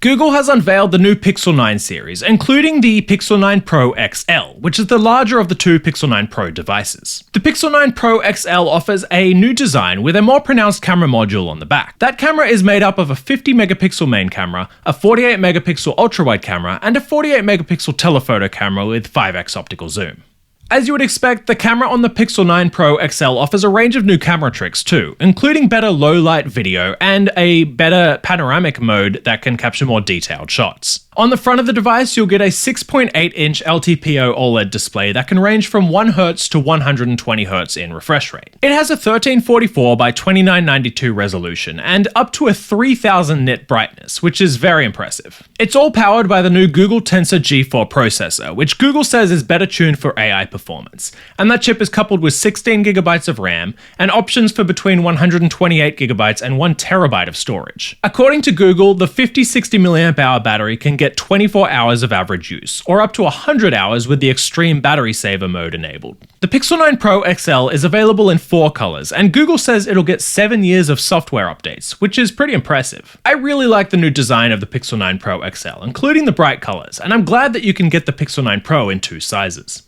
Google has unveiled the new Pixel 9 series, including the Pixel 9 Pro XL, which is the larger of the two Pixel 9 Pro devices. The Pixel 9 Pro XL offers a new design with a more pronounced camera module on the back. That camera is made up of a 50 megapixel main camera, a 48 megapixel ultra-wide camera, and a 48 megapixel telephoto camera with 5x optical zoom. As you would expect, the camera on the Pixel 9 Pro XL offers a range of new camera tricks too, including better low-light video and a better panoramic mode that can capture more detailed shots. On the front of the device, you'll get a 6.8-inch LTPO OLED display that can range from 1Hz to 120Hz in refresh rate. It has a 1344 by 2992 resolution and up to a 3000 nit brightness, which is very impressive. It's all powered by the new Google Tensor G4 processor, which Google says is better tuned for AI performance. And that chip is coupled with 16GB of RAM and options for between 128GB and 1TB of storage. According to Google, the 5060 mAh battery can get 24 hours of average use, or up to 100 hours with the extreme battery saver mode enabled. The Pixel 9 Pro XL is available in 4 colors, and Google says it'll get 7 years of software updates, which is pretty impressive. I really like the new design of the Pixel 9 Pro XL, including the bright colors, and I'm glad that you can get the Pixel 9 Pro in 2 sizes.